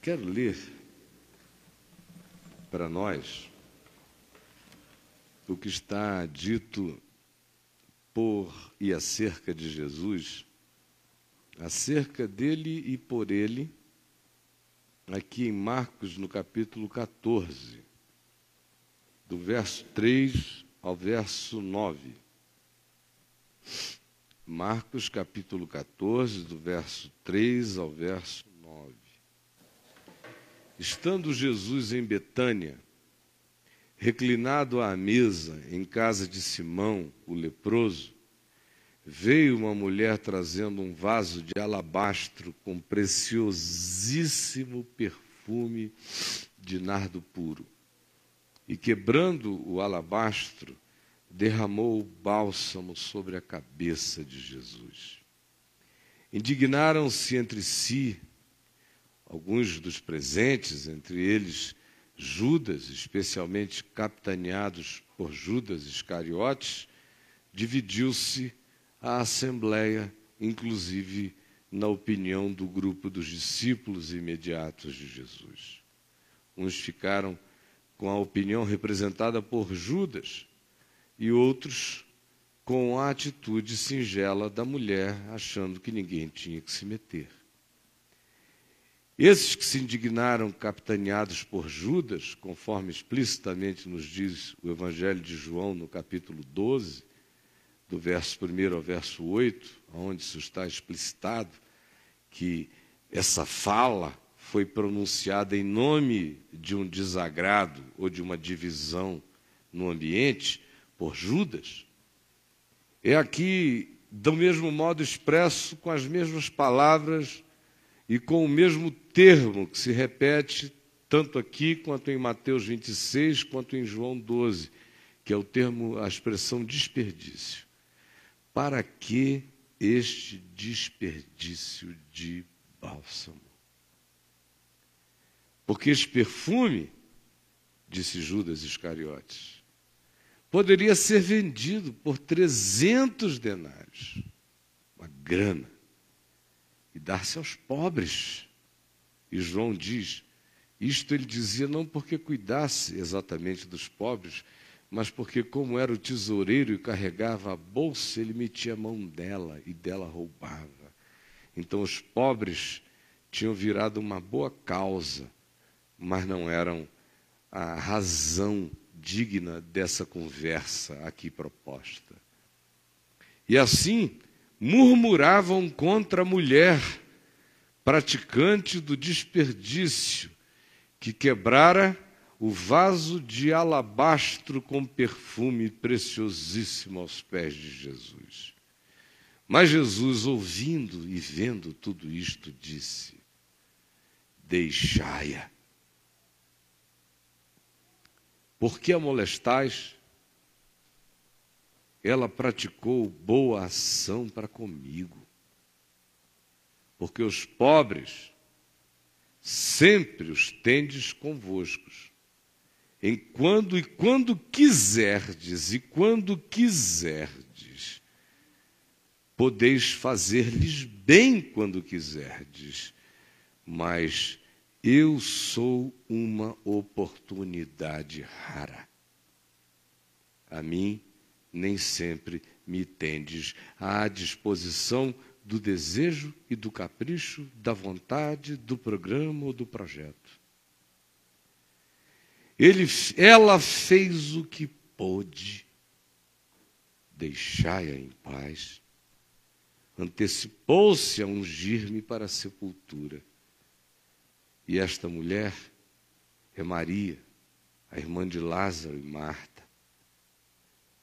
Quero ler para nós o que está dito por e acerca de Jesus, acerca dele e por ele, aqui em Marcos, no capítulo 14, do verso 3 ao verso 9. Marcos, capítulo 14, do verso 3 ao verso 9. Estando Jesus em Betânia, reclinado à mesa em casa de Simão, o leproso, veio uma mulher trazendo um vaso de alabastro com preciosíssimo perfume de nardo puro. E quebrando o alabastro, derramou o bálsamo sobre a cabeça de Jesus. Indignaram-se entre si alguns dos presentes, entre eles Judas, especialmente capitaneados por Judas Iscariotes. Dividiu-se a assembleia, inclusive na opinião do grupo dos discípulos imediatos de Jesus. Uns ficaram com a opinião representada por Judas e outros com a atitude singela da mulher, achando que ninguém tinha que se meter. Esses que se indignaram, capitaneados por Judas, conforme explicitamente nos diz o Evangelho de João, no capítulo 12, do verso 1 ao verso 8, onde isso está explicitado, que essa fala foi pronunciada em nome de um desagrado ou de uma divisão no ambiente por Judas, é aqui, do mesmo modo expresso, com as mesmas palavras e com o mesmo termo que se repete tanto aqui quanto em Mateus 26, quanto em João 12, que é o termo, a expressão desperdício. Para que este desperdício de bálsamo? Porque este perfume, disse Judas Iscariotes, poderia ser vendido por 300 denários, uma grana, e dar-se aos pobres. E João diz, isto ele dizia não porque cuidasse exatamente dos pobres, mas porque, como era o tesoureiro e carregava a bolsa, ele metia a mão dela e dela roubava. Então os pobres tinham virado uma boa causa, mas não eram a razão digna dessa conversa aqui proposta. E assim murmuravam contra a mulher, praticante do desperdício, que quebrara o vaso de alabastro com perfume preciosíssimo aos pés de Jesus. Mas Jesus, ouvindo e vendo tudo isto, disse, deixai-a. Por que a molestais? Ela praticou boa ação para comigo. Porque os pobres sempre os tendes convoscos. Quando quiserdes, podeis fazer-lhes bem quando quiserdes, mas eu sou uma oportunidade rara. A mim nem sempre me tendes à disposição do desejo e do capricho, da vontade, do programa ou do projeto. Ela fez o que pôde, deixai-a em paz. Antecipou-se a ungir-me para a sepultura. E esta mulher é Maria, a irmã de Lázaro e Marta.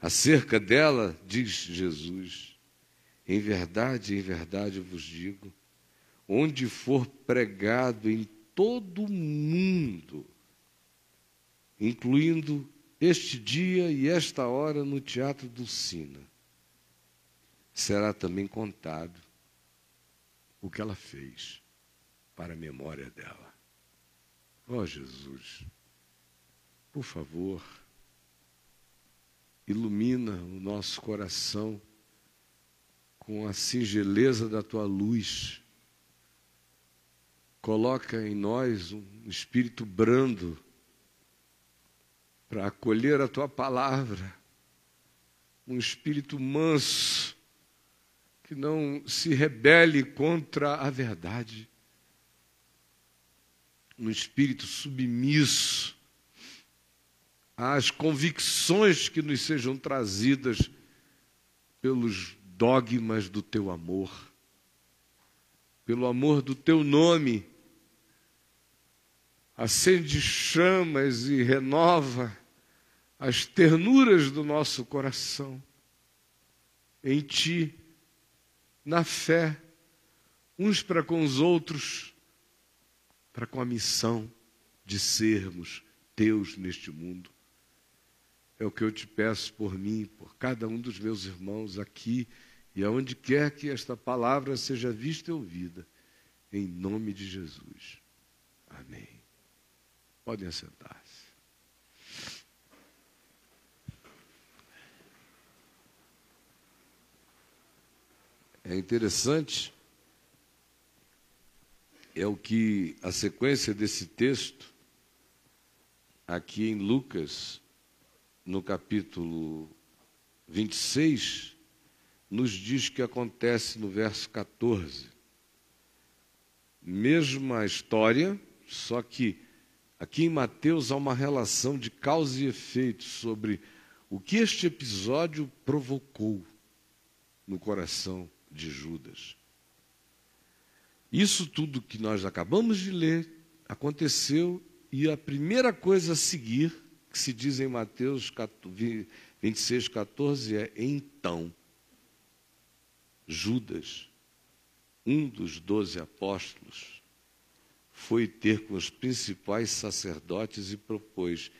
Acerca dela, diz Jesus, em verdade vos digo, onde for pregado em todo o mundo, incluindo este dia e esta hora no Teatro Dulcina, será também contado o que ela fez para a memória dela. Ó Jesus, por favor, ilumina o nosso coração com a singeleza da tua luz, coloca em nós um espírito brando para acolher a tua palavra, um espírito manso que não se rebele contra a verdade, um espírito submisso às convicções que nos sejam trazidas pelos dogmas do teu amor, pelo amor do teu nome. Acende chamas e renova as ternuras do nosso coração em ti, na fé, uns para com os outros, para com a missão de sermos teus neste mundo. É o que eu te peço por mim, por cada um dos meus irmãos aqui e aonde quer que esta palavra seja vista e ouvida, em nome de Jesus. Amém. Podem assentar-se. É interessante, é o que a sequência desse texto, aqui em Lucas, no capítulo 26, nos diz que acontece no verso 14. Mesma história, só que aqui em Mateus há uma relação de causa e efeito sobre o que este episódio provocou no coração de Judas. Isso tudo que nós acabamos de ler aconteceu, e a primeira coisa a seguir, que se diz em Mateus 26, 14, é: então Judas, um dos 12 apóstolos, foi ter com os principais sacerdotes e propôs: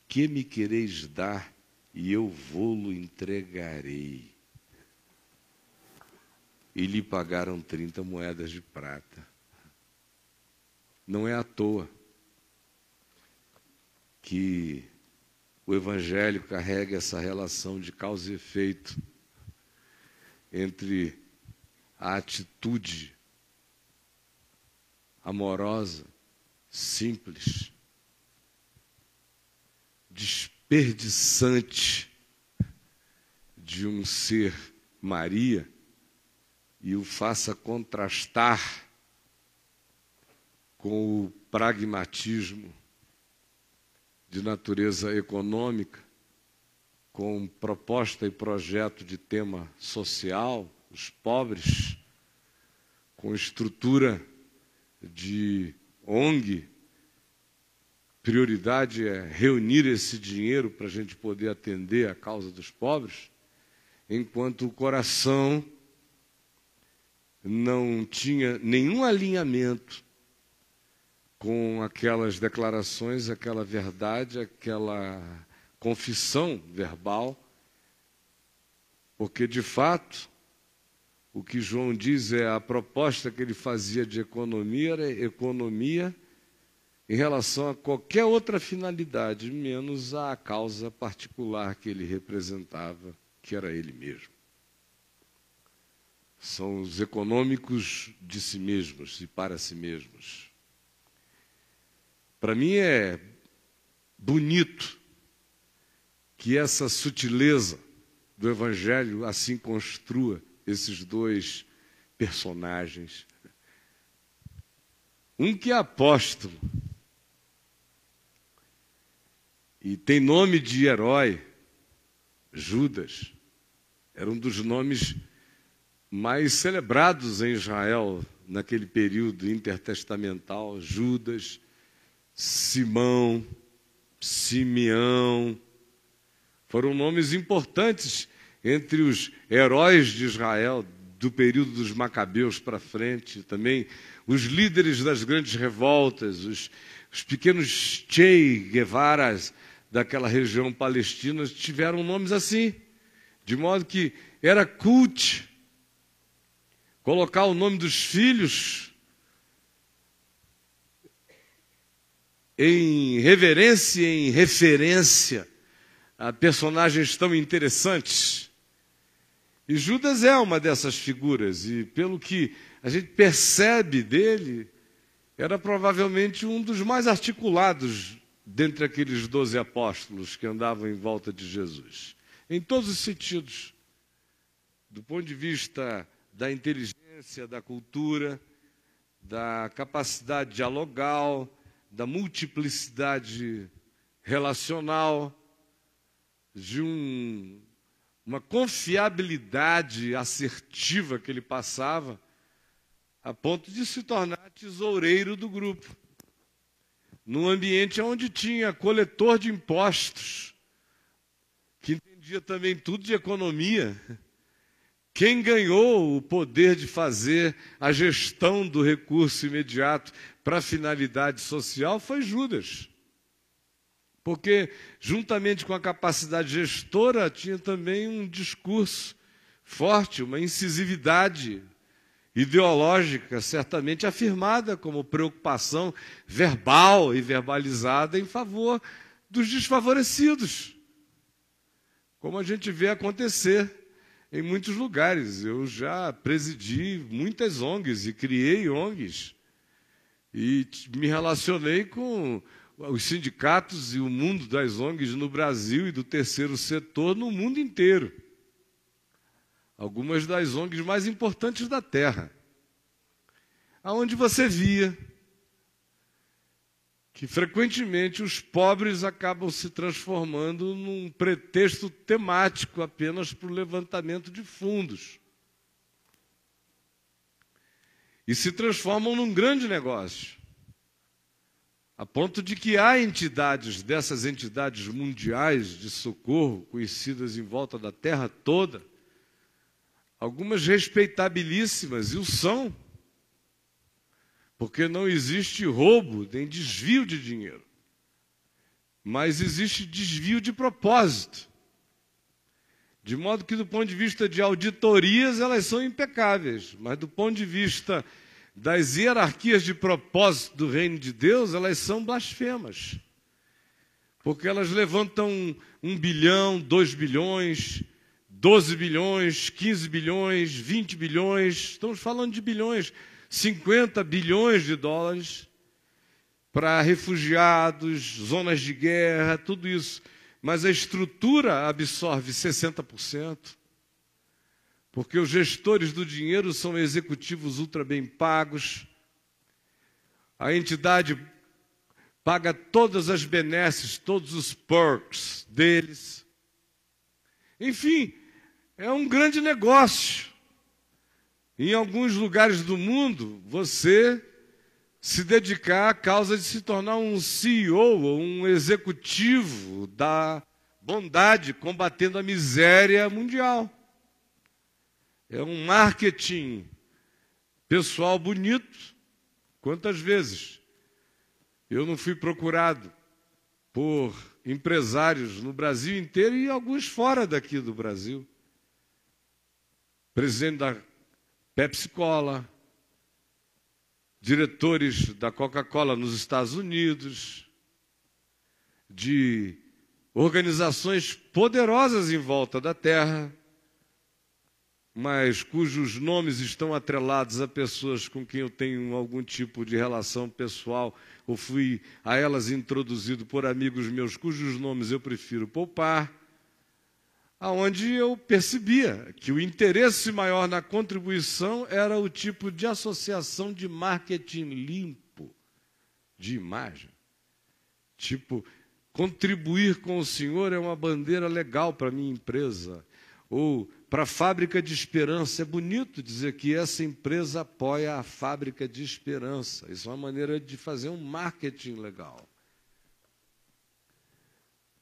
que me quereis dar, e eu vô-lo entregarei. E lhe pagaram 30 moedas de prata. Não é à toa que o Evangelho carrega essa relação de causa e efeito entre a atitude amorosa, simples, desperdiçante de um ser Maria, e o faça contrastar com o pragmatismo de natureza econômica, com proposta e projeto de tema social, os pobres, com estrutura de ONG. Prioridade é reunir esse dinheiro para a gente poder atender a causa dos pobres, enquanto o coração não tinha nenhum alinhamento com aquelas declarações, aquela verdade, aquela confissão verbal, porque, de fato, o que João diz é a proposta que ele fazia de economia era economia em relação a qualquer outra finalidade, menos a causa particular que ele representava, que era ele mesmo. São os econômicos de si mesmos e para si mesmos. Para mim é bonito que essa sutileza do Evangelho assim construa esses dois personagens. Um que é apóstolo e tem nome de herói, Judas, era um dos nomes mais celebrados em Israel naquele período intertestamental. Judas, Simão, Simeão, foram nomes importantes entre os heróis de Israel do período dos Macabeus para frente. Também os líderes das grandes revoltas, os pequenos Che Guevaras daquela região palestina tiveram nomes assim, de modo que era cult colocar o nome dos filhos em reverência e em referência a personagens tão interessantes. E Judas é uma dessas figuras, e pelo que a gente percebe dele, Era provavelmente um dos mais articulados dentre aqueles 12 apóstolos que andavam em volta de Jesus. Em todos os sentidos, do ponto de vista da inteligência, da cultura, da capacidade dialogal, da multiplicidade relacional, de uma confiabilidade assertiva que ele passava, a ponto de se tornar tesoureiro do grupo, num ambiente onde tinha coletor de impostos, que entendia também tudo de economia. Quem ganhou o poder de fazer a gestão do recurso imediato para a finalidade social foi Judas. Porque, juntamente com a capacidade gestora, tinha também um discurso forte, uma incisividade ideológica, certamente afirmada como preocupação verbal e verbalizada em favor dos desfavorecidos, como a gente vê acontecer em muitos lugares. Eu já presidi muitas ONGs e criei ONGs e me relacionei com os sindicatos e o mundo das ONGs no Brasil e do terceiro setor no mundo inteiro. Algumas das ONGs mais importantes da Terra, aonde você via que frequentemente os pobres acabam se transformando num pretexto temático apenas para o levantamento de fundos. E se transformam num grande negócio, a ponto de que há entidades, dessas entidades mundiais de socorro, conhecidas em volta da Terra toda, algumas respeitabilíssimas, e o são, porque não existe roubo nem desvio de dinheiro, mas existe desvio de propósito. De modo que, do ponto de vista de auditorias, elas são impecáveis, mas do ponto de vista das hierarquias de propósito do reino de Deus, elas são blasfemas. Porque elas levantam 1 bilhão, 2 bilhões, 12 bilhões, 15 bilhões, 20 bilhões, estamos falando de bilhões, 50 bilhões de dólares para refugiados, zonas de guerra, tudo isso. Mas a estrutura absorve 60%, porque os gestores do dinheiro são executivos ultra bem pagos, a entidade paga todas as benesses, todos os perks deles. Enfim, é um grande negócio. Em alguns lugares do mundo, você se dedicar à causa de se tornar um CEO ou um executivo da bondade, combatendo a miséria mundial. É um marketing pessoal bonito. Quantas vezes eu não fui procurado por empresários no Brasil inteiro e alguns fora daqui do Brasil. Presidente da Pepsi-Cola, diretores da Coca-Cola nos Estados Unidos, de organizações poderosas em volta da Terra, mas cujos nomes estão atrelados a pessoas com quem eu tenho algum tipo de relação pessoal, ou fui a elas introduzido por amigos meus, cujos nomes eu prefiro poupar, aonde eu percebia que o interesse maior na contribuição era o tipo de associação de marketing limpo, de imagem. Tipo, contribuir com o Senhor é uma bandeira legal para a minha empresa. Ou, para a Fábrica de Esperança, é bonito dizer que essa empresa apoia a Fábrica de Esperança. Isso é uma maneira de fazer um marketing legal.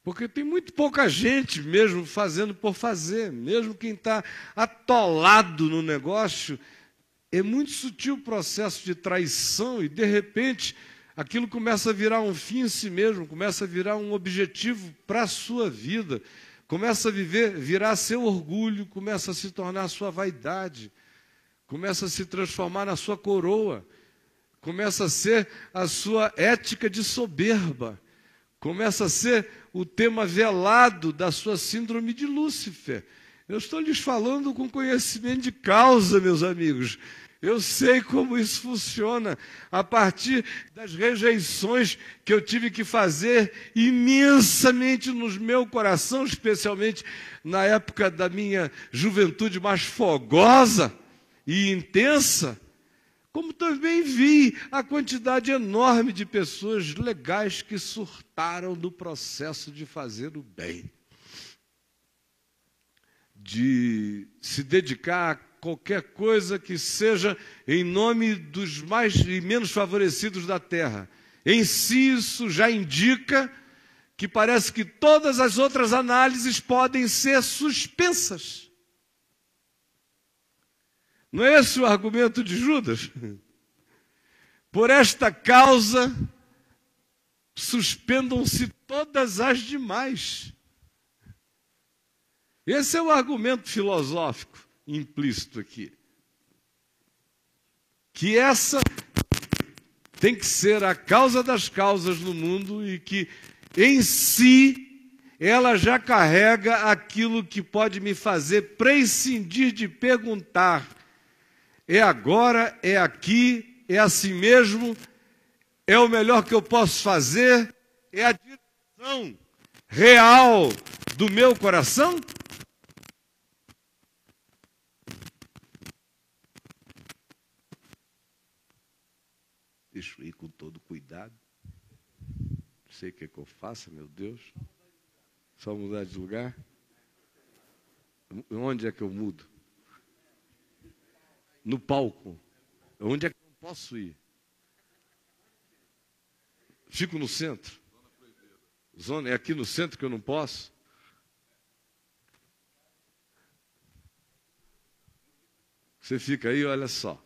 Porque tem muito pouca gente mesmo fazendo por fazer. Mesmo quem está atolado no negócio, é muito sutil o processo de traição e, de repente, aquilo começa a virar um fim em si mesmo, começa a virar um objetivo para a sua vida, começa a virar seu orgulho, começa a se tornar a sua vaidade, começa a se transformar na sua coroa, começa a ser a sua ética de soberba, começa a ser o tema velado da sua síndrome de Lúcifer. Eu estou lhes falando com conhecimento de causa, meus amigos. Eu sei como isso funciona, a partir das rejeições que eu tive que fazer imensamente no meu coração, especialmente na época da minha juventude mais fogosa e intensa, como também vi a quantidade enorme de pessoas legais que surtaram no processo de fazer o bem, de se dedicar a qualquer coisa que seja em nome dos mais e menos favorecidos da terra. Em si, isso já indica que parece que todas as outras análises podem ser suspensas. Não é esse o argumento de Judas? Por esta causa, suspendam-se todas as demais. Esse é o argumento filosófico implícito aqui. Que essa tem que ser a causa das causas no mundo e que, em si, ela já carrega aquilo que pode me fazer prescindir de perguntar: é agora, é aqui, é assim mesmo, é o melhor que eu posso fazer, é a direção real do meu coração? Deixa eu ir com todo cuidado. Não sei o que é que eu faço, meu Deus. Só mudar de lugar? Onde é que eu mudo? No palco. Onde é que eu não posso ir? Fico no centro. Zona, é aqui no centro que eu não posso? Você fica aí, olha só.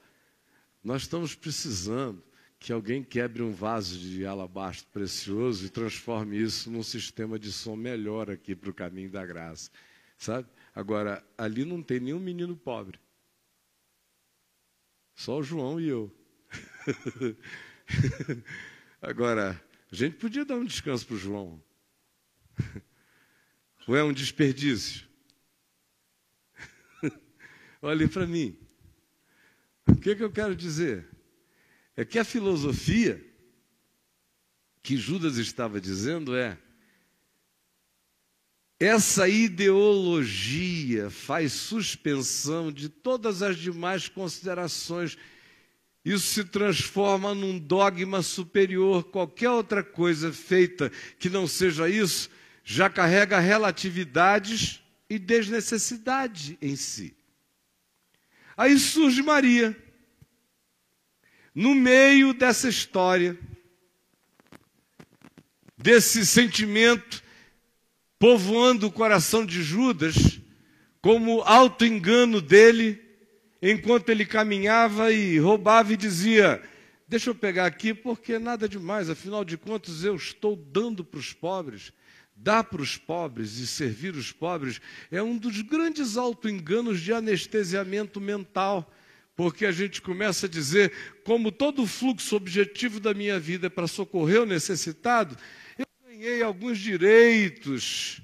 Nós estamos precisando que alguém quebre um vaso de alabastro precioso e transforme isso num sistema de som melhor aqui para o caminho da graça. Sabe? Agora, ali não tem nenhum menino pobre. Só o João e eu. Agora, a gente podia dar um descanso para o João. Ou é um desperdício? Olhem para mim. O que eu quero dizer? É que a filosofia que Judas estava dizendo é: essa ideologia faz suspensão de todas as demais considerações. Isso se transforma num dogma superior. Qualquer outra coisa feita que não seja isso já carrega relatividades e desnecessidade em si. Aí surge Maria, no meio dessa história, desse sentimento povoando o coração de Judas, como auto-engano dele, enquanto ele caminhava e roubava e dizia: deixa eu pegar aqui porque nada demais, afinal de contas eu estou dando para os pobres. Dar para os pobres e servir os pobres é um dos grandes auto-enganos de anestesiamento mental, porque a gente começa a dizer, como todo o fluxo objetivo da minha vida é para socorrer o necessitado, eu ganhei alguns direitos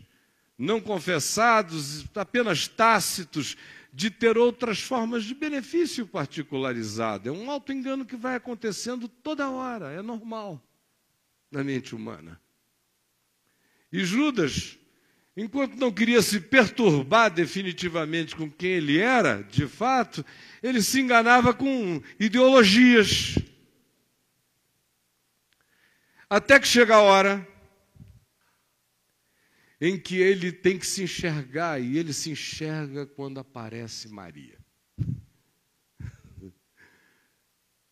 não confessados, apenas tácitos, de ter outras formas de benefício particularizado. É um auto-engano que vai acontecendo toda hora, é normal na mente humana. E Judas, enquanto não queria se perturbar definitivamente com quem ele era, de fato, ele se enganava com ideologias. Até que chega a hora em que ele tem que se enxergar, e ele se enxerga quando aparece Maria.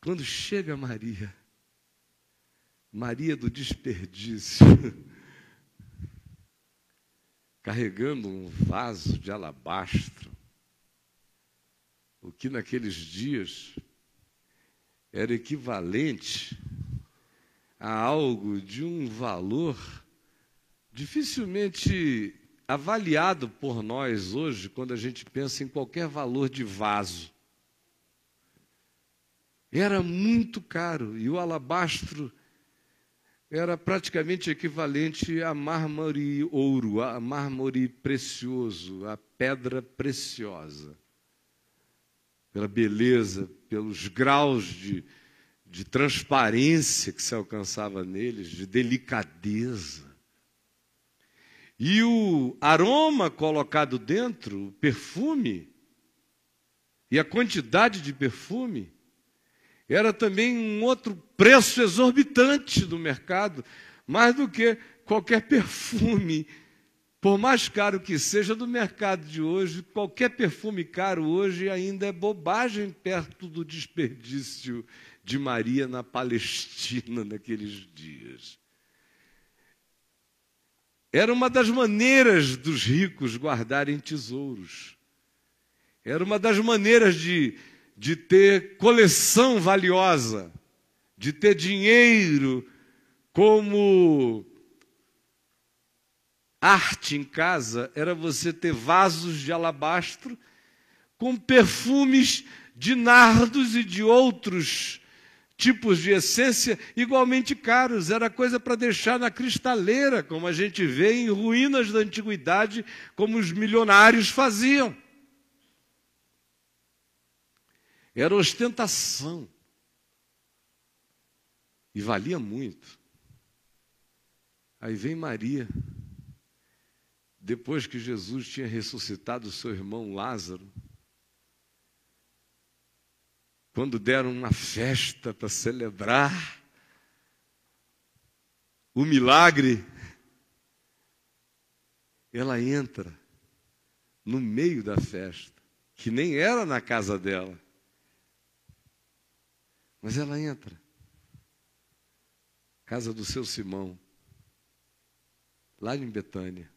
Quando chega Maria, Maria do desperdício, carregando um vaso de alabastro, o que naqueles dias era equivalente a algo de um valor dificilmente avaliado por nós hoje, quando a gente pensa em qualquer valor de vaso. Era muito caro, e o alabastro era praticamente equivalente a mármore ouro, a mármore precioso, a pedra preciosa. pela beleza, pelos graus de transparência que se alcançava neles, de delicadeza. E o aroma colocado dentro, o perfume, e a quantidade de perfume, era também um outro preço exorbitante do mercado, mais do que qualquer perfume, por mais caro que seja do mercado de hoje. Qualquer perfume caro hoje ainda é bobagem perto do desperdício de Maria na Palestina naqueles dias. Era uma das maneiras dos ricos guardarem tesouros. Era uma das maneiras de ter coleção valiosa, de ter dinheiro como arte em casa. Era você ter vasos de alabastro com perfumes de nardos e de outros tipos de essência igualmente caros. Era coisa para deixar na cristaleira, como a gente vê em ruínas da antiguidade, como os milionários faziam. Era ostentação. E valia muito. Aí vem Maria, depois que Jesus tinha ressuscitado o seu irmão Lázaro, quando deram uma festa para celebrar o milagre, ela entra no meio da festa, que nem era na casa dela, mas ela entra, casa do seu Simão, lá em Betânia,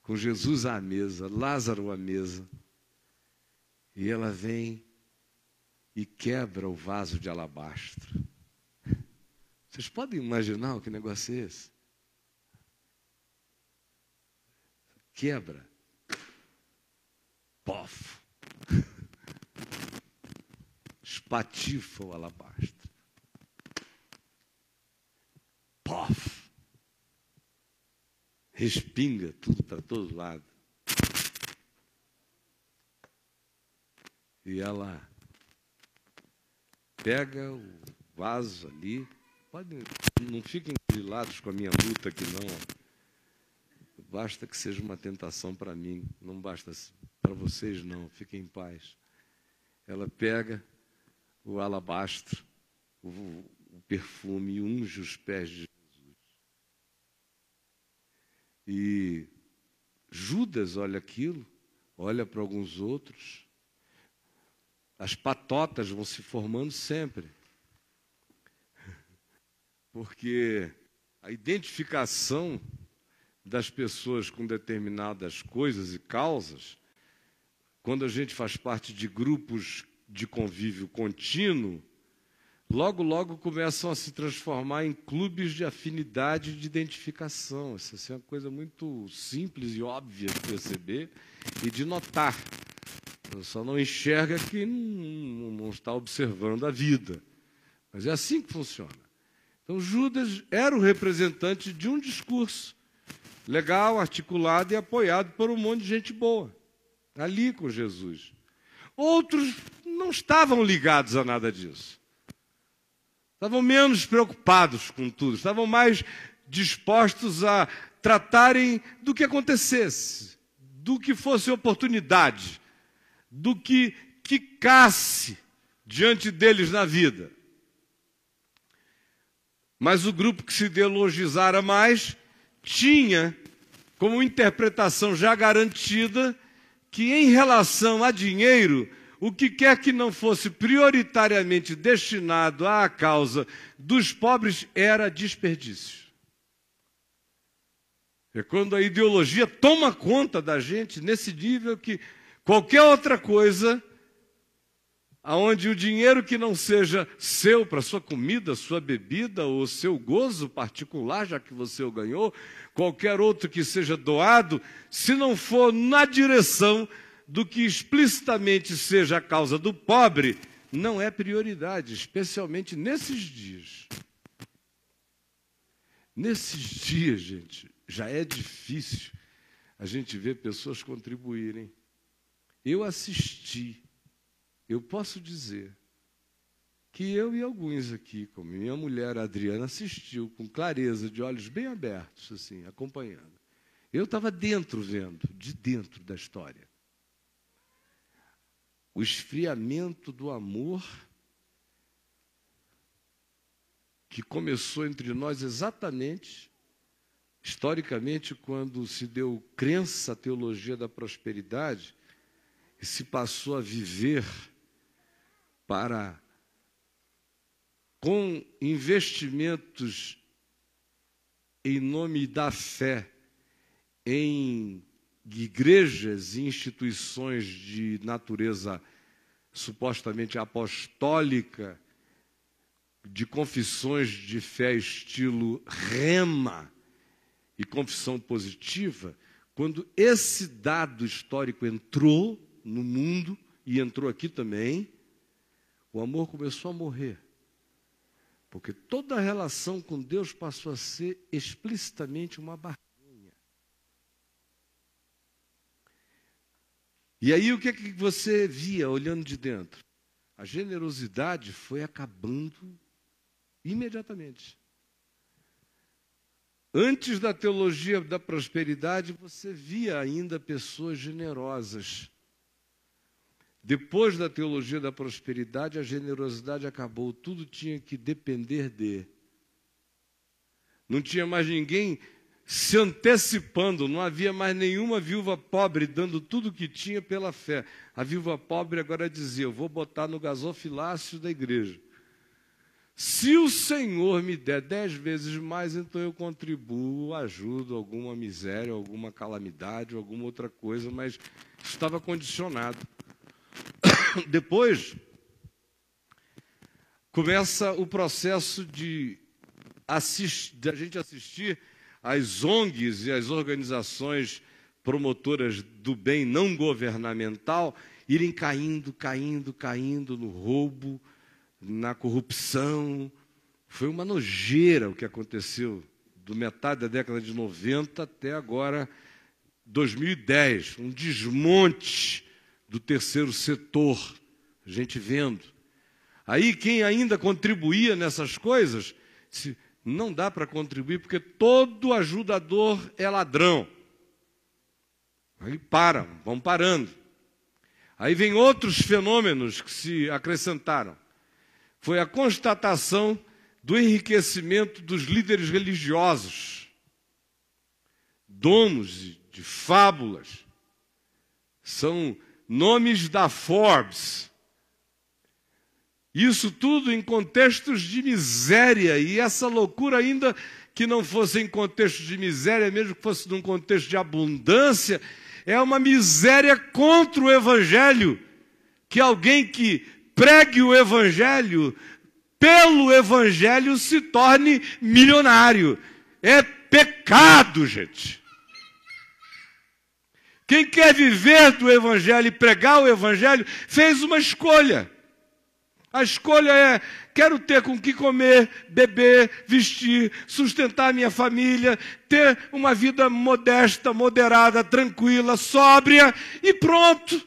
com Jesus à mesa, Lázaro à mesa, e ela vem e quebra o vaso de alabastro. Vocês podem imaginar o que negócio é esse? Quebra. Pof. Espatifa o alabastro. Pof. Respinga tudo para todo lado. E ela pega o vaso ali. Não fiquem grilados com a minha luta aqui, não. Basta que seja uma tentação para mim. Não basta para vocês, não. Fiquem em paz. Ela pega o alabastro, o perfume, e unge os pés de Jesus. E Judas olha aquilo, olha para alguns outros. As patotas vão se formando sempre. Porque a identificação das pessoas com determinadas coisas e causas, quando a gente faz parte de grupos de convívio contínuo, logo, logo começam a se transformar em clubes de afinidade de identificação. Isso é uma coisa muito simples e óbvia de perceber e de notar. Você só não enxerga que não está observando a vida. Mas é assim que funciona. Então, Judas era o representante de um discurso legal, articulado e apoiado por um monte de gente boa, ali com Jesus. Outros não estavam ligados a nada disso. Estavam menos preocupados com tudo, estavam mais dispostos a tratarem do que acontecesse, do que fosse oportunidade, do que quicasse diante deles na vida. Mas o grupo que se ideologizara mais tinha como interpretação já garantida que, em relação a dinheiro, o que quer que não fosse prioritariamente destinado à causa dos pobres era desperdício. É quando a ideologia toma conta da gente nesse nível que qualquer outra coisa, aonde o dinheiro que não seja seu para sua comida, sua bebida ou seu gozo particular, já que você o ganhou, qualquer outro que seja doado, se não for na direção do que explicitamente seja a causa do pobre, não é prioridade, especialmente nesses dias. Nesses dias, gente, já é difícil a gente ver pessoas contribuírem. Eu assisti eu posso dizer que eu e alguns aqui, como minha mulher Adriana, assistiu com clareza, de olhos bem abertos, assim, acompanhando. Eu estava dentro, vendo, de dentro da história. O esfriamento do amor que começou entre nós exatamente, historicamente, quando se deu crença à teologia da prosperidade e se passou a viver com investimentos em nome da fé em igrejas e instituições de natureza supostamente apostólica, de confissões de fé estilo Rema e confissão positiva, quando esse dado histórico entrou no mundo e entrou aqui também, o amor começou a morrer. Porque toda a relação com Deus passou a ser explicitamente uma barganha. E aí o que é que você via olhando de dentro? A generosidade foi acabando imediatamente. Antes da teologia da prosperidade, você via ainda pessoas generosas. Depois da teologia da prosperidade, a generosidade acabou. Tudo tinha que depender de. Não tinha mais ninguém se antecipando, não havia mais nenhuma viúva pobre dando tudo o que tinha pela fé. A viúva pobre agora dizia, eu vou botar no gasofilácio da igreja. Se o Senhor me der 10 vezes mais, então eu contribuo, ajudo alguma miséria, alguma calamidade, alguma outra coisa, mas estava condicionado. Depois, começa o processo de a gente assistir às ONGs e às organizações promotoras do bem não governamental irem caindo no roubo, na corrupção. Foi uma nojeira o que aconteceu do metade da década de 90 até agora, 2010, um desmonte do terceiro setor, a gente vendo. Aí quem ainda contribuía nessas coisas, não dá para contribuir porque todo ajudador é ladrão. Aí vão parando. Aí vem outros fenômenos que se acrescentaram. Foi a constatação do enriquecimento dos líderes religiosos, donos de fábulas, são nomes da Forbes. Isso tudo em contextos de miséria, e essa loucura ainda que não fosse em contexto de miséria, mesmo que fosse num contexto de abundância, é uma miséria contra o Evangelho, que alguém que pregue o Evangelho, pelo Evangelho se torne milionário. É pecado, gente. Quem quer viver do Evangelho e pregar o Evangelho, fez uma escolha. A escolha é, quero ter com que comer, beber, vestir, sustentar minha família, ter uma vida modesta, moderada, tranquila, sóbria e pronto.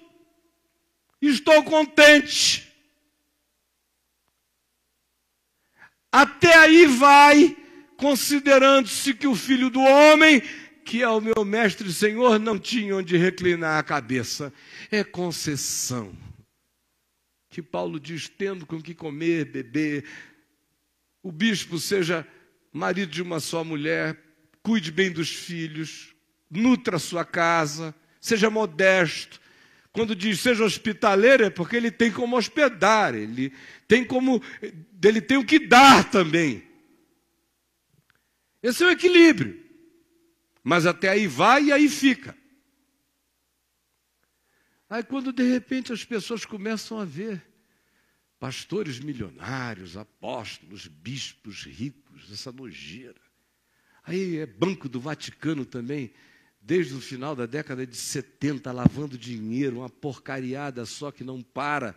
Estou contente. Até aí vai, considerando-se que o Filho do Homem, que é o meu mestre e Senhor, não tinha onde reclinar a cabeça. É concessão. Que Paulo diz, tendo com que comer, beber, o bispo seja marido de uma só mulher, cuide bem dos filhos, nutra a sua casa, seja modesto. Quando diz seja hospitaleiro, é porque ele tem como hospedar, ele tem o que dar também. Esse é o equilíbrio. Mas até aí vai e aí fica. Aí quando de repente as pessoas começam a ver pastores milionários, apóstolos, bispos ricos, essa nojeira. Aí é Banco do Vaticano também, desde o final da década de 70, lavando dinheiro, uma porcariada só que não para.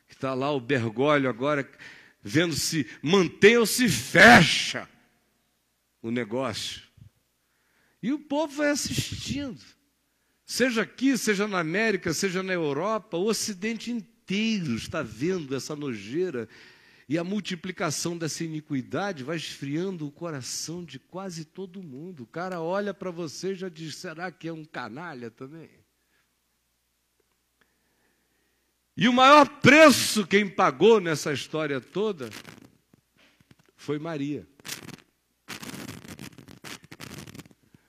Está lá o Bergoglio agora vendo se mantém ou se fecha o negócio. E o povo vai assistindo. Seja aqui, seja na América, seja na Europa, o Ocidente inteiro inteiro está vendo essa nojeira, e a multiplicação dessa iniquidade vai esfriando o coração de quase todo mundo. O cara olha para você e já diz, será que é um canalha também? E o maior preço quem pagou nessa história toda foi Maria.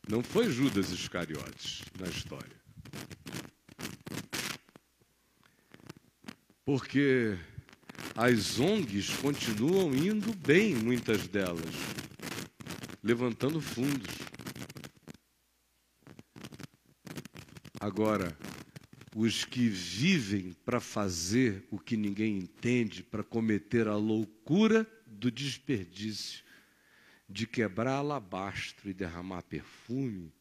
Não foi Judas Iscariotes na história. Porque as ONGs continuam indo bem, muitas delas, levantando fundos. Agora, os que vivem para fazer o que ninguém entende, para cometer a loucura do desperdício, de quebrar alabastro e derramar perfume,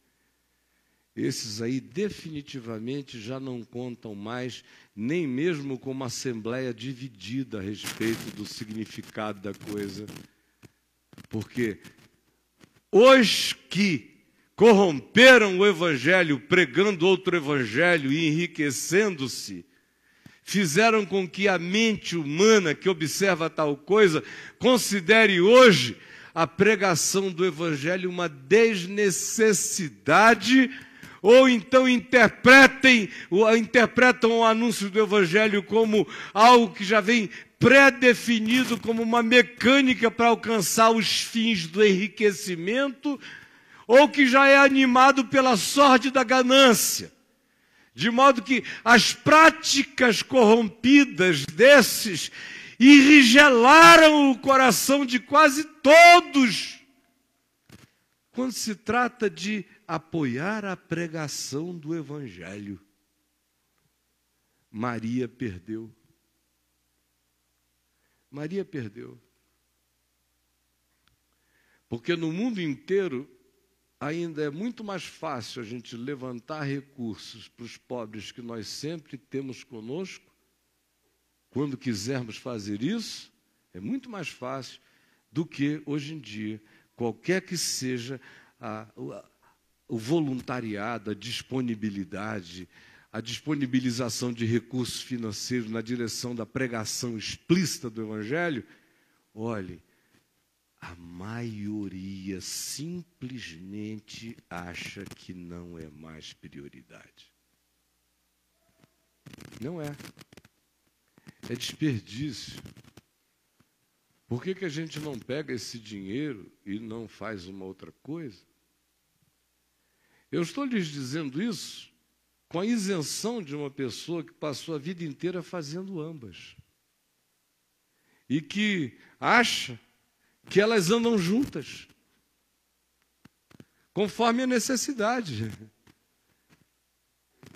esses aí definitivamente já não contam mais, nem mesmo com uma assembleia dividida a respeito do significado da coisa. Porque os que corromperam o evangelho, pregando outro evangelho e enriquecendo-se, fizeram com que a mente humana que observa tal coisa considere hoje a pregação do evangelho uma desnecessidade, ou então interpretam o anúncio do evangelho como algo que já vem pré-definido, como uma mecânica para alcançar os fins do enriquecimento, ou que já é animado pela sorte da ganância. De modo que as práticas corrompidas desses enrigelaram o coração de quase todos, quando se trata de apoiar a pregação do evangelho. Maria perdeu. Maria perdeu. Porque no mundo inteiro ainda é muito mais fácil a gente levantar recursos para os pobres que nós sempre temos conosco. Quando quisermos fazer isso, é muito mais fácil do que hoje em dia, qualquer que seja o voluntariado, a disponibilidade, a disponibilização de recursos financeiros na direção da pregação explícita do evangelho. Olhe, a maioria simplesmente acha que não é mais prioridade. Não é. É desperdício. Por que a gente não pega esse dinheiro e não faz uma outra coisa? Eu estou lhes dizendo isso com a isenção de uma pessoa que passou a vida inteira fazendo ambas. E que acha que elas andam juntas, conforme a necessidade.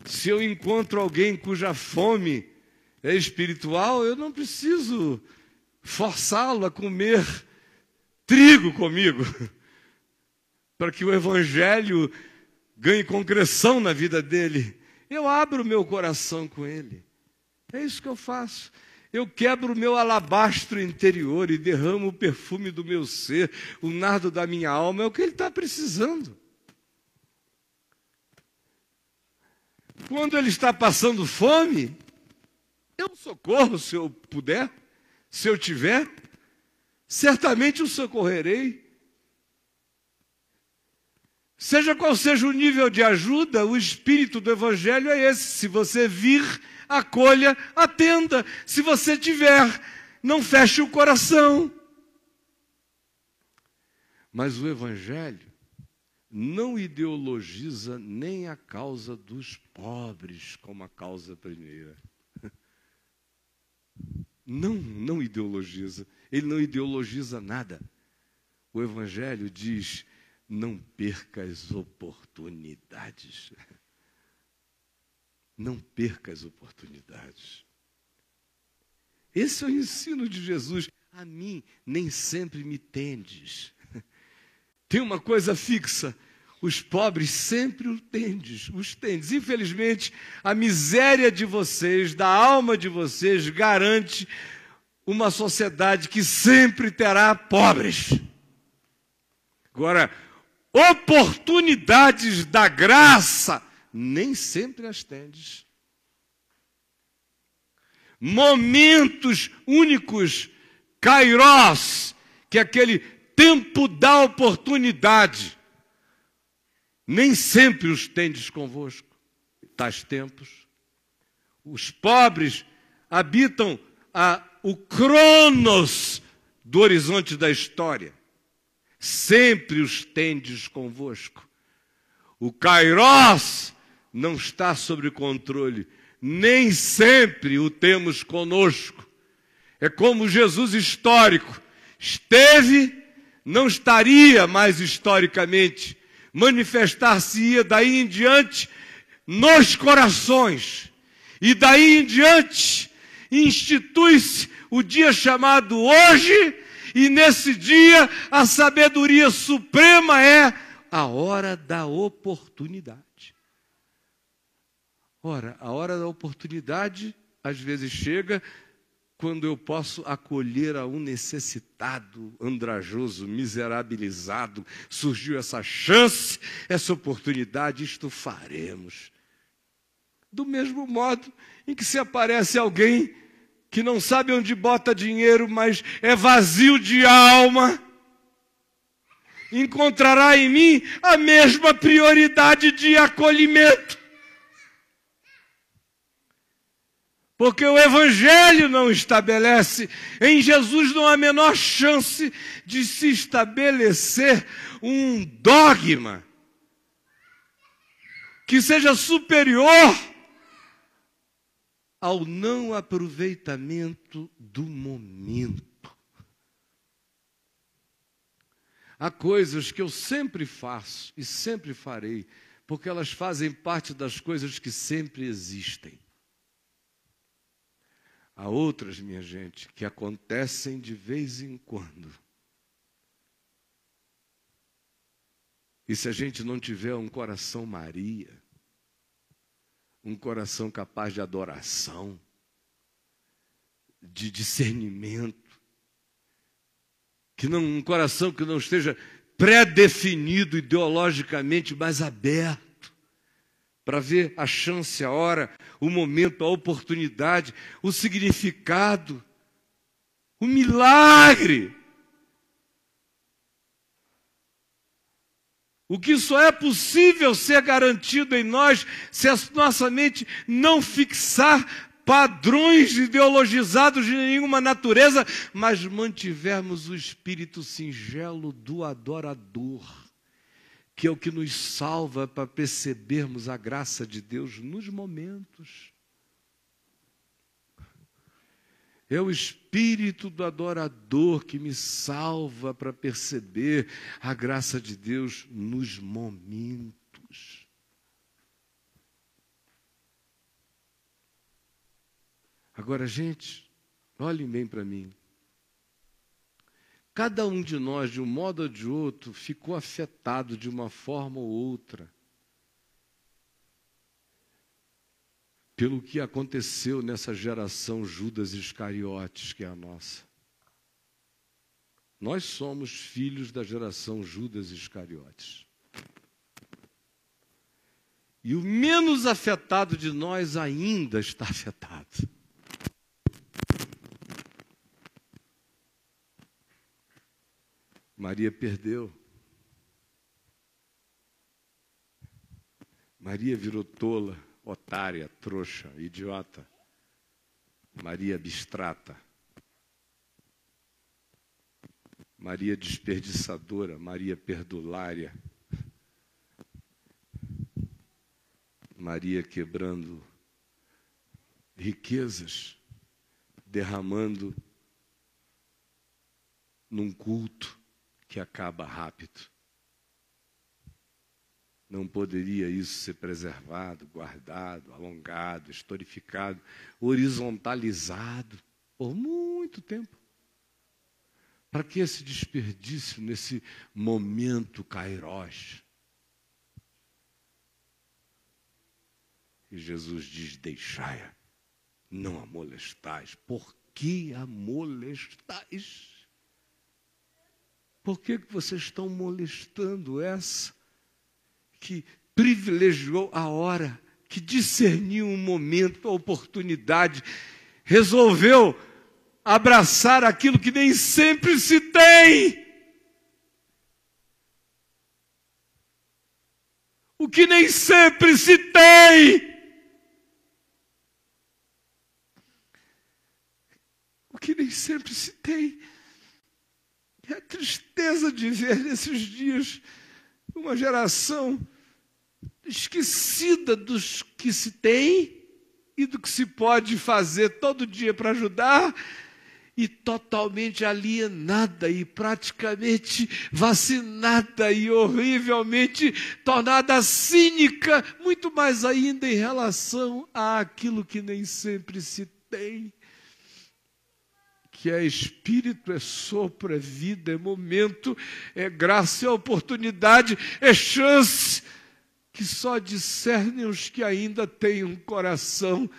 Se eu encontro alguém cuja fome é espiritual, eu não preciso forçá-lo a comer trigo comigo, para que o evangelho ganhe concreção na vida dele. Eu abro o meu coração com ele. É isso que eu faço. Eu quebro o meu alabastro interior e derramo o perfume do meu ser, o nardo da minha alma, é o que ele está precisando. Quando ele está passando fome, eu socorro se eu puder, se eu tiver, certamente o socorrerei. Seja qual seja o nível de ajuda, o espírito do evangelho é esse. Se você vir, acolha, atenda. Se você tiver, não feche o coração. Mas o evangelho não ideologiza nem a causa dos pobres como a causa primeira. Não ideologiza. Ele não ideologiza nada. O evangelho diz: não perca as oportunidades. Não perca as oportunidades. Esse é o ensino de Jesus. A mim nem sempre me tendes. Tem uma coisa fixa: os pobres sempre os tendes. Infelizmente, a miséria de vocês, da alma de vocês, garante uma sociedade que sempre terá pobres. Agora, oportunidades da graça, nem sempre as tendes. momentos únicos, kairos, que é aquele tempo da oportunidade. Nem sempre os tendes convosco, tais tempos. Os pobres habitam o cronos do horizonte da história. Sempre os tendes convosco. O kairos não está sob controle. Nem sempre o temos conosco. É como Jesus histórico. Esteve, não estaria mais historicamente. Manifestar-se-ia daí em diante nos corações. E daí em diante institui-se o dia chamado hoje, e nesse dia a sabedoria suprema é a hora da oportunidade. Ora, a hora da oportunidade às vezes chega quando eu posso acolher a um necessitado, andrajoso, miserabilizado. Surgiu essa chance, essa oportunidade, isto faremos. Do mesmo modo em que se aparece alguém que não sabe onde bota dinheiro, mas é vazio de alma, encontrará em mim a mesma prioridade de acolhimento. Porque o Evangelho não estabelece, em Jesus não há a menor chance de se estabelecer um dogma que seja superior ao não aproveitamento do momento. Há coisas que eu sempre faço e sempre farei, porque elas fazem parte das coisas que sempre existem. Há outras, minha gente, que acontecem de vez em quando. E se a gente não tiver um coração Maria, um coração capaz de adoração, de discernimento, um coração que não esteja pré-definido ideologicamente, mas aberto, para ver a chance, a hora, o momento, a oportunidade, o significado, o milagre. O que só é possível ser garantido em nós se a nossa mente não fixar padrões ideologizados de nenhuma natureza, mas mantivermos o espírito singelo do adorador, que é o que nos salva para percebermos a graça de Deus nos momentos. É o espírito do adorador que me salva para perceber a graça de Deus nos momentos. Agora, gente, olhem bem para mim. Cada um de nós, de um modo ou de outro, ficou afetado de uma forma ou outra pelo que aconteceu nessa geração Judas Iscariotes, que é a nossa. Nós somos filhos da geração Judas Iscariotes. E o menos afetado de nós ainda está afetado. Maria perdeu. Maria virou tola, otária, trouxa, idiota. Maria abstrata. Maria desperdiçadora, Maria perdulária. Maria quebrando riquezas, derramando num culto que acaba rápido. Não poderia isso ser preservado, guardado, alongado, historificado, horizontalizado por muito tempo? Para que esse desperdício nesse momento kairos? E Jesus diz: deixai-a, não a molestais. Por que a molestais? Por que vocês estão molestando essa que privilegiou a hora, que discerniu um momento, a oportunidade, resolveu abraçar aquilo que nem sempre se tem. O que nem sempre se tem. O que nem sempre se tem. É a tristeza de ver nesses dias uma geração esquecida dos que se tem e do que se pode fazer todo dia para ajudar, e totalmente alienada e praticamente vacinada e horrivelmente tornada cínica, muito mais ainda em relação àquilo que nem sempre se tem. Que é espírito, é sopro, é vida, é momento, é graça, é oportunidade, é chance, que só discernem os que ainda têm um coração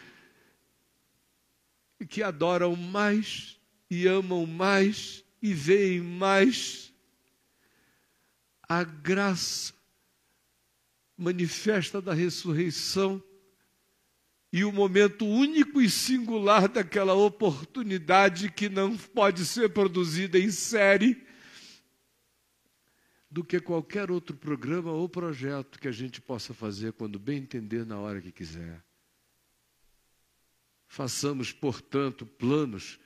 e que adoram mais, e amam mais, e veem mais a graça manifesta da ressurreição e o momento único e singular daquela oportunidade que não pode ser produzida em série, do que qualquer outro programa ou projeto que a gente possa fazer quando bem entender na hora que quiser. Façamos, portanto, planos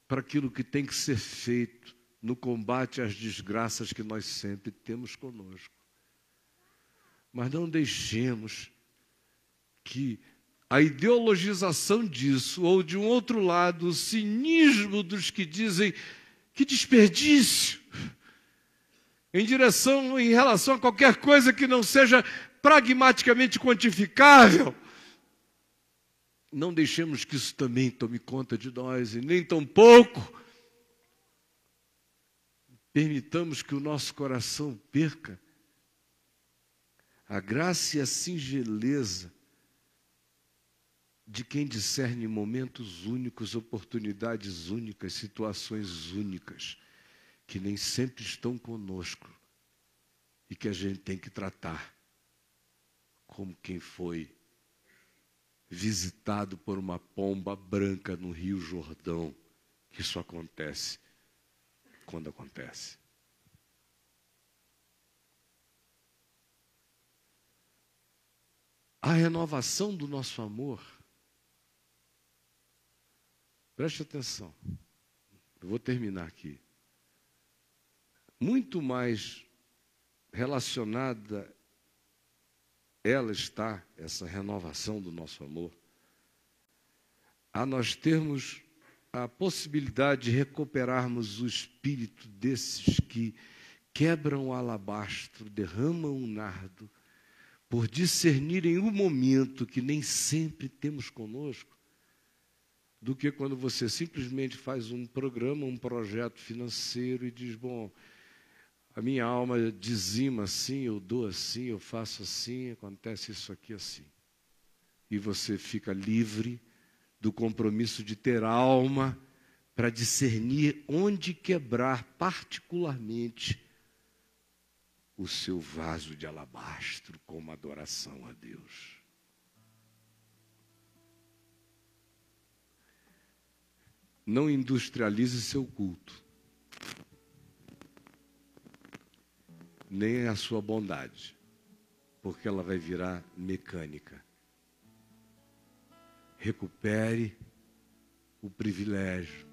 para aquilo que tem que ser feito no combate às desgraças que nós sempre temos conosco. Mas não deixemos que a ideologização disso, ou de um outro lado, o cinismo dos que dizem que desperdício, em relação a qualquer coisa que não seja pragmaticamente quantificável, não deixemos que isso também tome conta de nós, e nem tampouco permitamos que o nosso coração perca a graça e a singeleza de quem discerne momentos únicos, oportunidades únicas, situações únicas, que nem sempre estão conosco e que a gente tem que tratar como quem foi visitado por uma pomba branca no Rio Jordão, que isso acontece quando acontece. A renovação do nosso amor, preste atenção, eu vou terminar aqui, muito mais relacionada ela está, essa renovação do nosso amor, a nós termos a possibilidade de recuperarmos o espírito desses que quebram o alabastro, derramam o nardo, por discernirem o momento que nem sempre temos conosco, do que quando você simplesmente faz um programa, um projeto financeiro e diz, bom, a minha alma dizima assim, eu dou assim, eu faço assim, acontece isso aqui assim. E você fica livre do compromisso de ter alma para discernir onde quebrar particularmente o seu vaso de alabastro como adoração a Deus. Não industrialize seu culto, nem a sua bondade, porque ela vai virar mecânica. Recupere o privilégio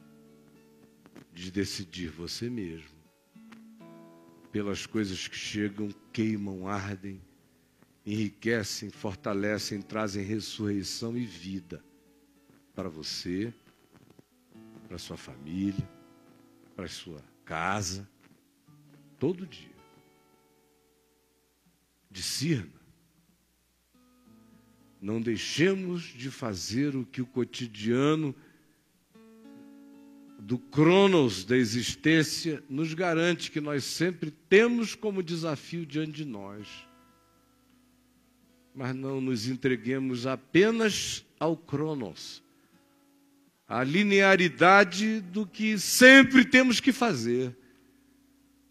de decidir você mesmo, pelas coisas que chegam, queimam, ardem, enriquecem, fortalecem, trazem ressurreição e vida para você, para sua família, para sua casa, todo dia. Discirna. Não deixemos de fazer o que o cotidiano do cronos da existência nos garante, que nós sempre temos como desafio diante de nós. Mas não nos entreguemos apenas ao cronos, à linearidade do que sempre temos que fazer.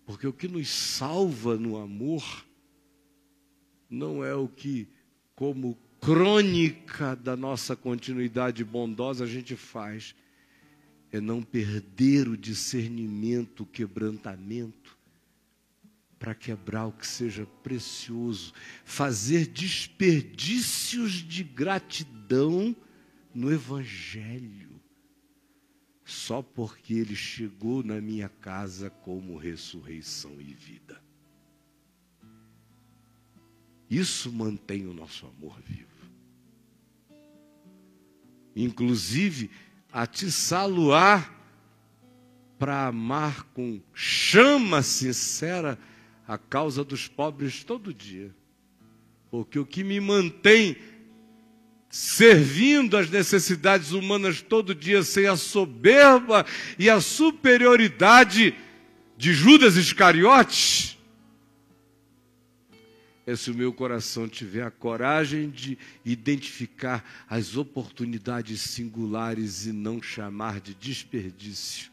Porque o que nos salva no amor não é o que, como crônica da nossa continuidade bondosa, a gente faz é não perder o discernimento, o quebrantamento, para quebrar o que seja precioso, fazer desperdícios de gratidão no Evangelho, só porque ele chegou na minha casa como ressurreição e vida. Isso mantém o nosso amor vivo. Inclusive, atiçá-lo-á para amar com chama sincera a causa dos pobres todo dia. Porque o que me mantém servindo às necessidades humanas todo dia, sem a soberba e a superioridade de Judas Iscariotes, é se o meu coração tiver a coragem de identificar as oportunidades singulares e não chamar de desperdício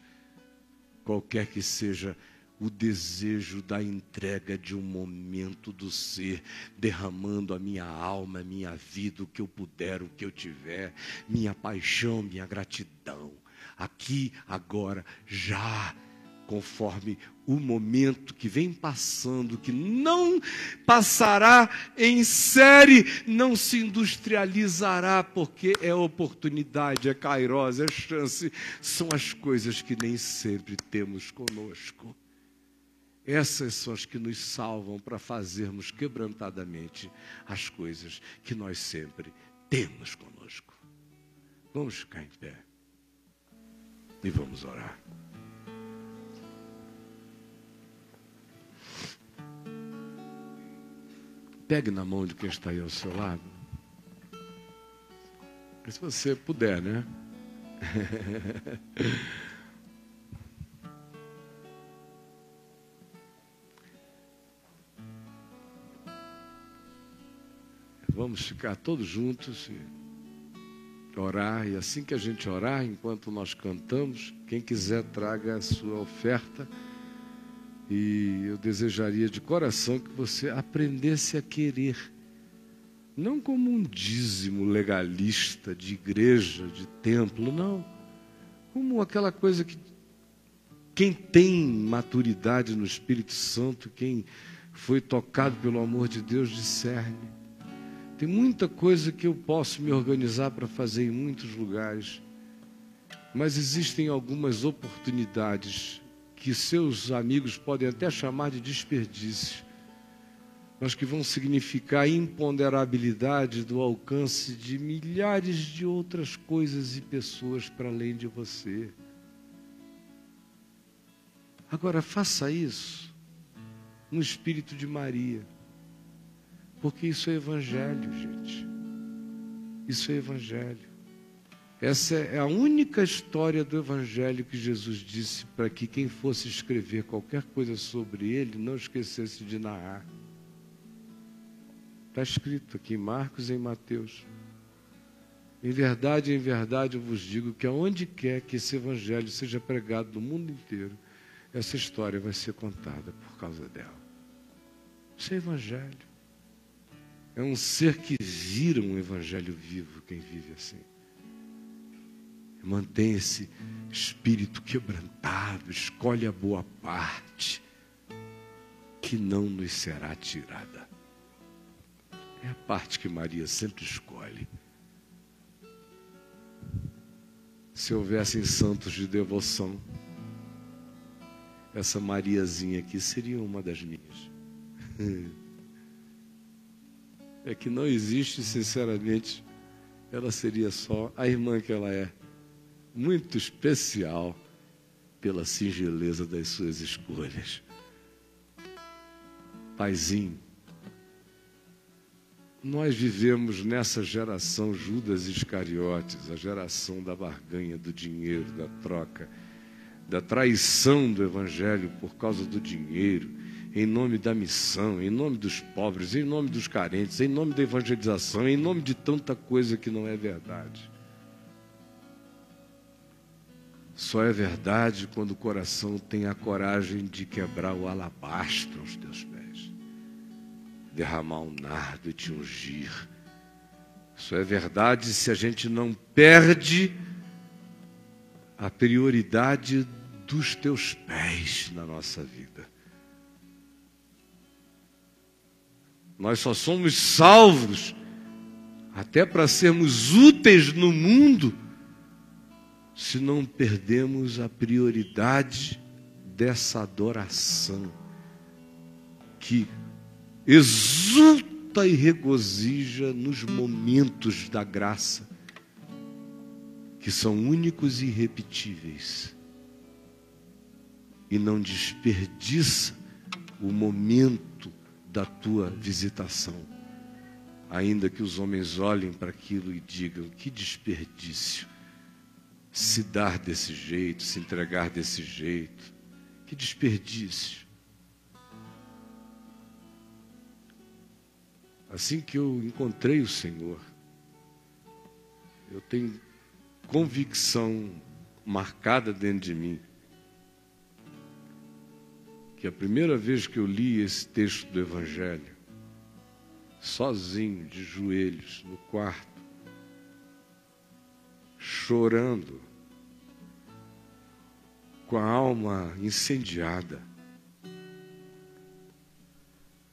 qualquer que seja o desejo da entrega de um momento do ser, derramando a minha alma, a minha vida, o que eu puder, o que eu tiver, minha paixão, minha gratidão, aqui, agora, já, conforme o momento que vem passando, que não passará em série, não se industrializará, porque é oportunidade, é kairos, é chance, são as coisas que nem sempre temos conosco. Essas são as que nos salvam para fazermos quebrantadamente as coisas que nós sempre temos conosco. Vamos ficar em pé e vamos orar. Pegue na mão de quem está aí ao seu lado. Se você puder, né? Vamos ficar todos juntos e orar. E assim que a gente orar, enquanto nós cantamos, quem quiser traga a sua oferta. E eu desejaria de coração que você aprendesse a querer, não como um dízimo legalista de igreja, de templo, não. Como aquela coisa que quem tem maturidade no Espírito Santo, quem foi tocado pelo amor de Deus, discerne. Tem muita coisa que eu posso me organizar para fazer em muitos lugares, mas existem algumas oportunidades que seus amigos podem até chamar de desperdício, mas que vão significar a imponderabilidade do alcance de milhares de outras coisas e pessoas para além de você. Agora, faça isso no espírito de Maria, porque isso é evangelho, gente. Isso é evangelho. Essa é a única história do Evangelho que Jesus disse para que quem fosse escrever qualquer coisa sobre ele não esquecesse de narrar. Está escrito aqui em Marcos e em Mateus. Em verdade eu vos digo que aonde quer que esse Evangelho seja pregado no mundo inteiro, essa história vai ser contada por causa dela. Isso é Evangelho. É um ser que vira um Evangelho vivo, quem vive assim. Mantém esse espírito quebrantado, escolhe a boa parte, que não nos será tirada. É a parte que Maria sempre escolhe. Se houvessem santos de devoção, essa Mariazinha aqui seria uma das minhas. É que não existe, sinceramente, ela seria só a irmã que ela é. Muito especial pela singeleza das suas escolhas. Paizinho, nós vivemos nessa geração Judas Iscariotes, a geração da barganha, do dinheiro, da troca, da traição do Evangelho por causa do dinheiro, em nome da missão, em nome dos pobres, em nome dos carentes, em nome da evangelização, em nome de tanta coisa que não é verdade. Só é verdade quando o coração tem a coragem de quebrar o alabastro aos teus pés, derramar um nardo e te ungir, Isso é verdade se a gente não perde a prioridade dos teus pés na nossa vida. Nós só somos salvos até para sermos úteis no mundo se não perdemos a prioridade dessa adoração que exulta e regozija nos momentos da graça, que são únicos e irrepetíveis, e não desperdiça o momento da tua visitação, ainda que os homens olhem para aquilo e digam: que desperdício se dar desse jeito, se entregar desse jeito, que desperdício. Assim que eu encontrei o Senhor, eu tenho convicção marcada dentro de mim que a primeira vez que eu li esse texto do Evangelho, sozinho, de joelhos, no quarto, chorando, com a alma incendiada,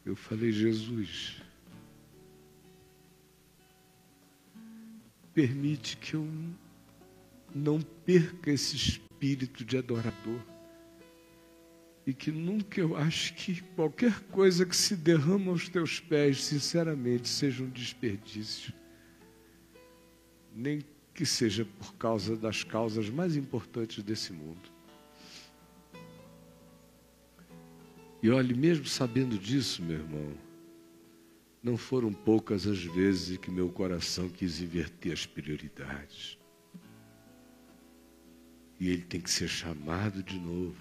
eu falei: Jesus, permite que eu não perca esse espírito de adorador e que nunca eu ache que qualquer coisa que se derrama aos teus pés, sinceramente, seja um desperdício, nem que seja por causa das causas mais importantes desse mundo. E olhe, mesmo sabendo disso, meu irmão, não foram poucas as vezes que meu coração quis inverter as prioridades. E ele tem que ser chamado de novo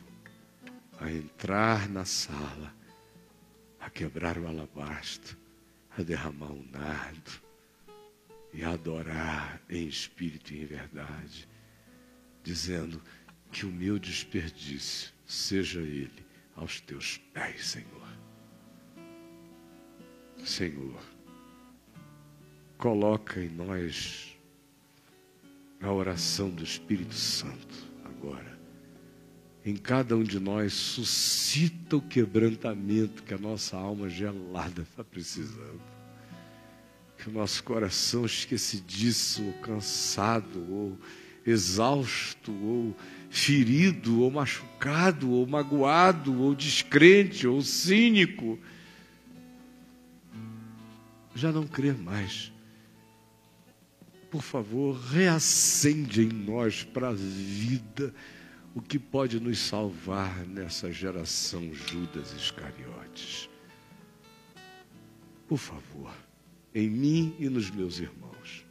a entrar na sala, a quebrar o alabastro, a derramar o nardo e a adorar em espírito e em verdade, dizendo: que o meu desperdício seja ele aos teus pés, Senhor. Senhor, coloca em nós a oração do Espírito Santo agora. Em cada um de nós suscita o quebrantamento que a nossa alma gelada está precisando. Que o nosso coração esquecidiço, ou cansado, ou exausto, ou ferido, ou machucado, ou magoado, ou descrente, ou cínico, já não crê mais. Por favor, reacende em nós para a vida o que pode nos salvar nessa geração Judas Iscariotes. Por favor, em mim e nos meus irmãos,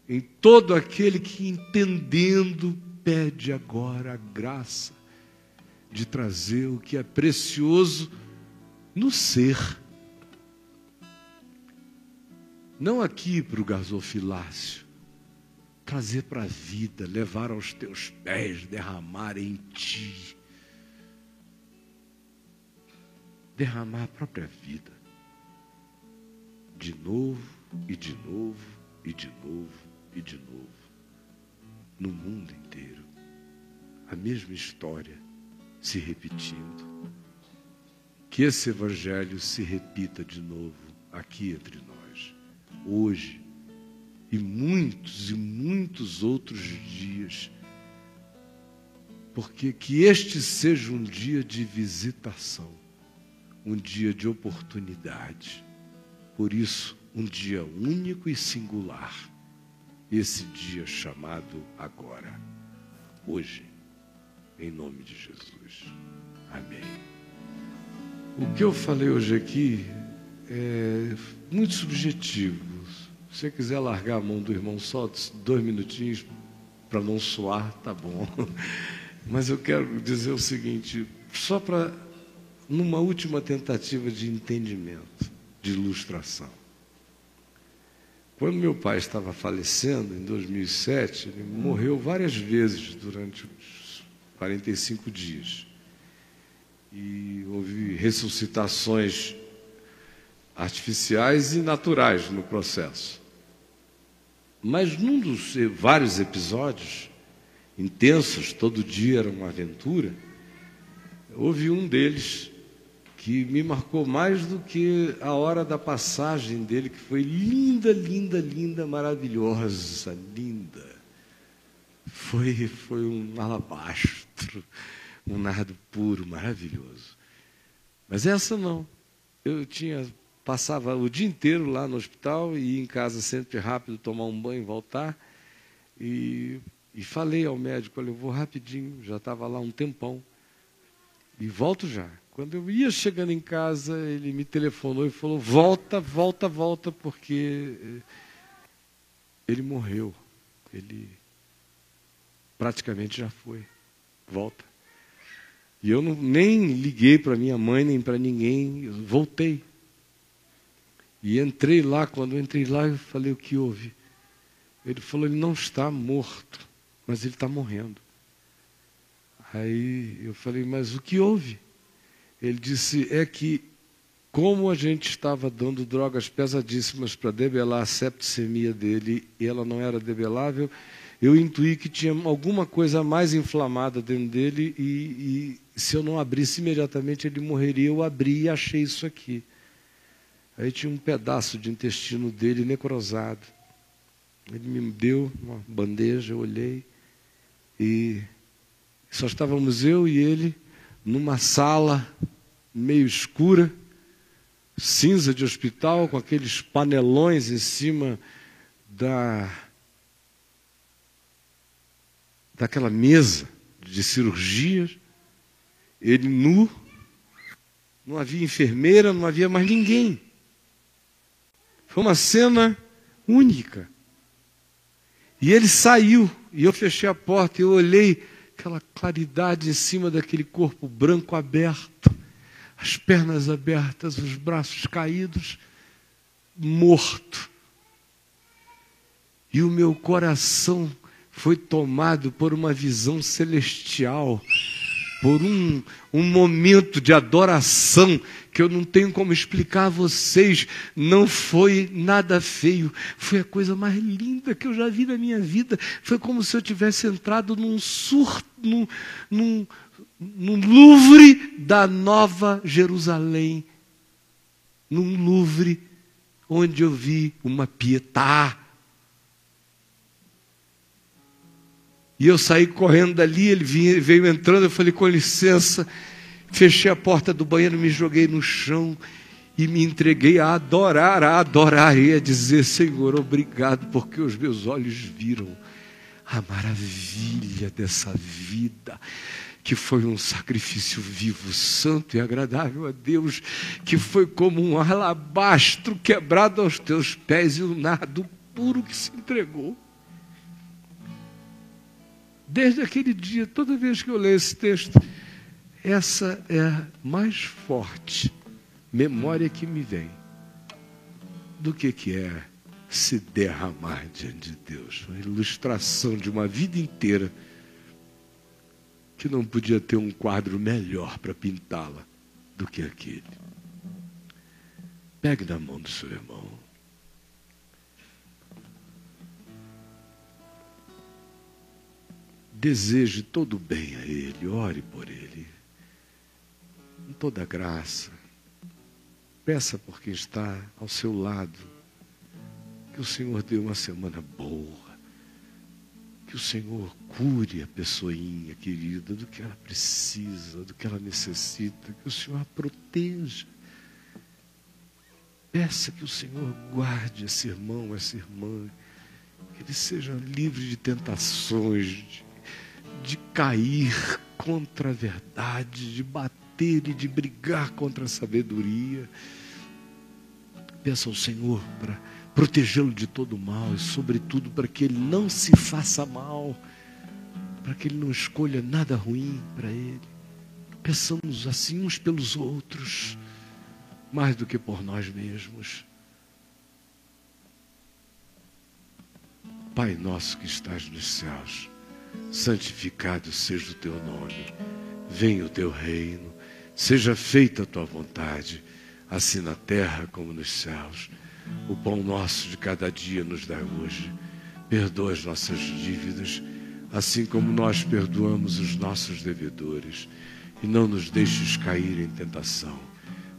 em todo aquele que, entendendo, pede agora a graça de trazer o que é precioso no ser. Não aqui para o gasofilácio, trazer para a vida, levar aos teus pés, derramar em ti. Derramar a própria vida. De novo, e de novo, e de novo, e de novo. No mundo inteiro. A mesma história se repetindo. Que esse evangelho se repita de novo aqui entre nós. Hoje. E muitos outros dias. Porque que este seja um dia de visitação. Um dia de oportunidade. Por isso, um dia único e singular. Esse dia chamado agora. Hoje. Em nome de Jesus. Amém. O que eu falei hoje aqui é muito subjetivo. Se você quiser largar a mão do irmão só 2 minutinhos para não suar, tá bom. Mas eu quero dizer o seguinte, só para, numa última tentativa de entendimento, de ilustração. Quando meu pai estava falecendo, em 2007, ele morreu várias vezes durante os 45 dias. E houve ressuscitações artificiais e naturais no processo. Mas num dos vários episódios intensos, todo dia era uma aventura, houve um deles que me marcou mais do que a hora da passagem dele, que foi linda, linda, linda, maravilhosa, linda. Foi um alabastro, um nardo puro, maravilhoso. Mas essa não. Eu passava o dia inteiro lá no hospital e ia em casa sempre rápido, tomar um banho, voltar. E falei ao médico, olha, eu vou rapidinho, já estava lá um tempão. E volto já. Quando eu ia chegando em casa, ele me telefonou e falou, volta, volta, volta, porque ele morreu. Ele praticamente já foi. Volta. E eu nem liguei para minha mãe, nem para ninguém, eu voltei. E entrei lá, quando eu entrei lá, eu falei, o que houve? Ele falou, ele não está morto, mas ele está morrendo. Aí eu falei, mas o que houve? Ele disse, é que como a gente estava dando drogas pesadíssimas para debelar a septicemia dele, e ela não era debelável, eu intuí que tinha alguma coisa mais inflamada dentro dele e se eu não abrisse imediatamente ele morreria. Eu abri e achei isso aqui. Aí tinha um pedaço de intestino dele necrosado. Ele me deu uma bandeja, eu olhei e só estávamos eu e ele numa sala meio escura, cinza de hospital, com aqueles panelões em cima daquela mesa de cirurgias, ele nu, não havia enfermeira, não havia mais ninguém. Foi uma cena única. E ele saiu, e eu fechei a porta, e eu olhei aquela claridade em cima daquele corpo branco aberto, as pernas abertas, os braços caídos, morto. E o meu coração foi tomado por uma visão celestial, por um momento de adoração que eu não tenho como explicar a vocês. Não foi nada feio, foi a coisa mais linda que eu já vi na minha vida. Foi como se eu tivesse entrado num Louvre da Nova Jerusalém, num Louvre onde eu vi uma Pietà. E eu saí correndo dali, ele veio entrando, eu falei, com licença, fechei a porta do banheiro, me joguei no chão e me entreguei a adorar e a dizer, Senhor, obrigado, porque os meus olhos viram a maravilha dessa vida, que foi um sacrifício vivo, santo e agradável a Deus, que foi como um alabastro quebrado aos teus pés e um nardo puro que se entregou. Desde aquele dia, toda vez que eu leio esse texto, essa é a mais forte memória que me vem do que é se derramar diante de Deus. Uma ilustração de uma vida inteira que não podia ter um quadro melhor para pintá-la do que aquele. Pegue na mão do seu irmão. Deseje todo o bem a ele, ore por ele, com toda a graça. Peça por quem está ao seu lado, que o Senhor dê uma semana boa, que o Senhor cure a pessoinha querida do que ela precisa, do que ela necessita, que o Senhor a proteja. Peça que o Senhor guarde esse irmão, essa irmã, que ele seja livre de tentações, de cair contra a verdade, de bater e de brigar contra a sabedoria. Peça ao Senhor para protegê-lo de todo mal e, sobretudo, para que ele não se faça mal, para que ele não escolha nada ruim para ele. Peçamos assim uns pelos outros, mais do que por nós mesmos. Pai nosso que estás nos céus, santificado seja o teu nome, venha o teu reino, seja feita a tua vontade, assim na terra como nos céus. O pão nosso de cada dia nos dá hoje, Perdoa as nossas dívidas, assim como nós perdoamos os nossos devedores. E não nos deixes cair em tentação,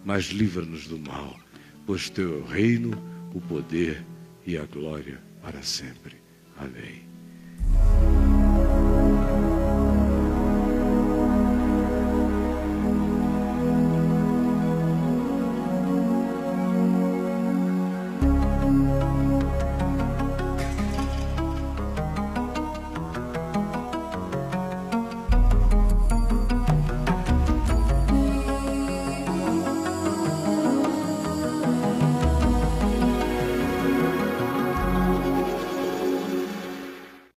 mas livra-nos do mal, pois teu é o reino, o poder e a glória para sempre. Amém.